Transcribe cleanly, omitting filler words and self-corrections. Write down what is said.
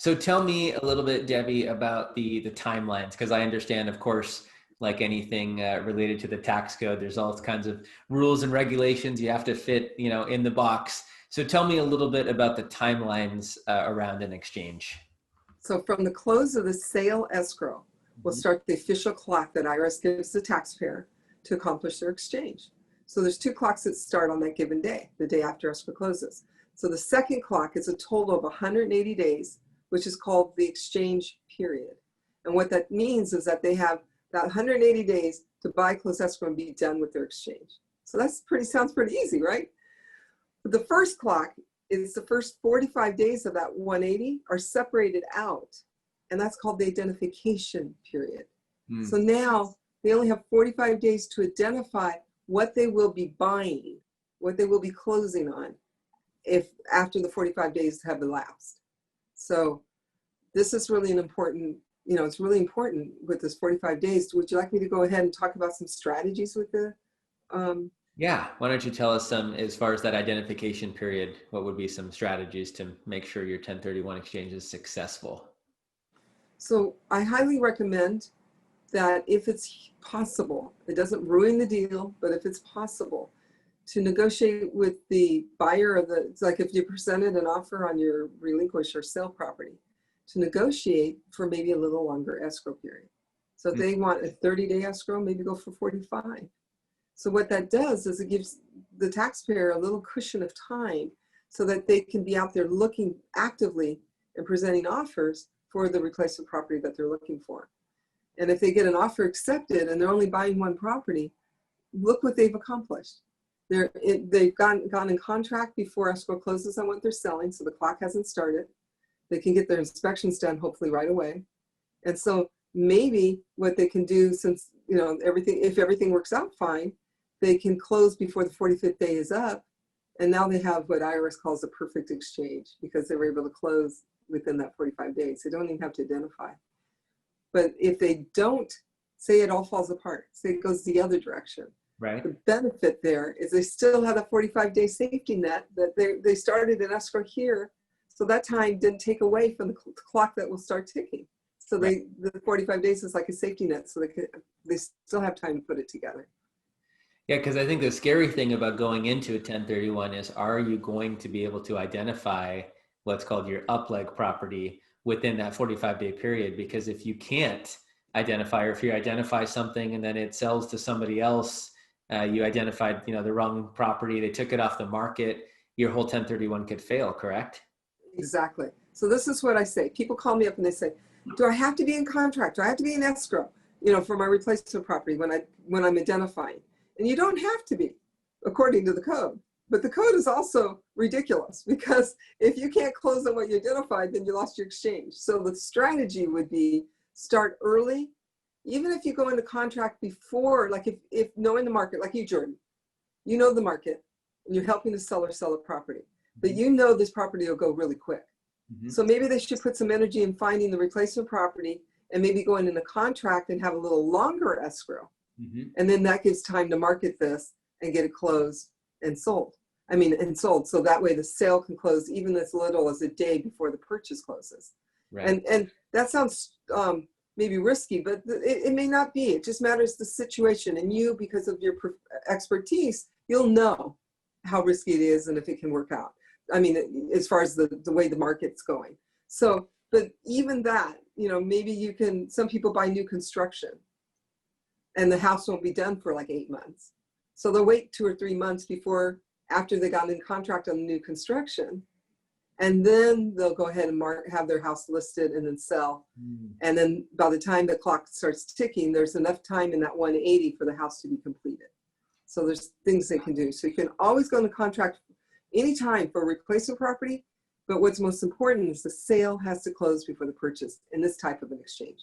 So tell me a little bit, Debbie, about the timelines, because I understand, of course, like anything related to the tax code, there's all kinds of rules and regulations you have to fit, in the box. So tell me a little bit about the timelines around an exchange. So from the close of the sale escrow, we'll start the official clock that IRS gives the taxpayer to accomplish their exchange. So there's two clocks that start on that given day, the day after escrow closes. So the second clock is a total of 180 days, which is called the exchange period. And what that means is that they have that 180 days to buy, close escrow, and be done with their exchange. So sounds pretty easy, right? But the first clock is the first 45 days of that 180 are separated out, and that's called the identification period. So now they only have 45 days to identify what they will be buying, what they will be closing on if after the 45 days have elapsed. So this is really an important, it's really important with this 45 days. Would you like me to go ahead and talk about some strategies with the Yeah, why don't you tell us some, as far as that identification period, what would be some strategies to make sure your 1031 exchange is successful? So I highly recommend that if it's possible, it doesn't ruin the deal, but if it's possible, to negotiate with the buyer of it's like if you presented an offer on your relinquish or sale property, to negotiate for maybe a little longer escrow period. So if they want a 30-day escrow, maybe go for 45. So what that does is it gives the taxpayer a little cushion of time so that they can be out there looking actively and presenting offers for the replacement property that they're looking for. And if they get an offer accepted and they're only buying one property, look what they've accomplished. They've gone in contract before escrow closes on what they're selling, so the clock hasn't started. They can get their inspections done hopefully right away. And so maybe what they can do, since if everything works out fine, they can close before the 45th day is up, and now they have what IRS calls a perfect exchange because they were able to close within that 45 days. They don't even have to identify. But if they don't, say it all falls apart, say it goes the other direction. Right. The benefit there is they still have a 45-day safety net that they started an escrow here, so that time didn't take away from the clock that will start ticking. So the 45 days is like a safety net, so they still have time to put it together. Yeah, because I think the scary thing about going into a 1031 is, are you going to be able to identify what's called your upleg property within that 45-day period? Because if you can't identify, or if you identify something and then it sells to somebody else, you identified the wrong property, they took it off the market, your whole 1031 could fail, correct? Exactly. So this is what I say. People call me up and they say, do I have to be in contract? Do I have to be in escrow, for my replacement property when I'm identifying? And you don't have to be, according to the code. But the code is also ridiculous, because if you can't close on what you identified, then you lost your exchange. So the strategy would be start early. Even if you go into contract before, like if knowing the market, like you, Jordan, you know the market and you're helping the seller sell a property, but this property will go really quick. So maybe they should put some energy in finding the replacement property and maybe going into contract and have a little longer escrow. And then that gives time to market this and get it closed and sold. So that way the sale can close even as little as a day before the purchase closes. Right. And that sounds maybe risky, but it may not be. It just matters the situation, and you, because of your expertise, you'll know how risky it is and if it can work out. As far as the way the market's going. So, but even that, maybe some people buy new construction and the house won't be done for like 8 months. So they'll wait 2 or 3 months after they got in contract on the new construction. And then they'll go ahead and have their house listed and then sell. And then by the time the clock starts ticking, there's enough time in that 180 for the house to be completed. So there's things they can do. So you can always go into contract anytime for a replacement property, but what's most important is the sale has to close before the purchase in this type of an exchange.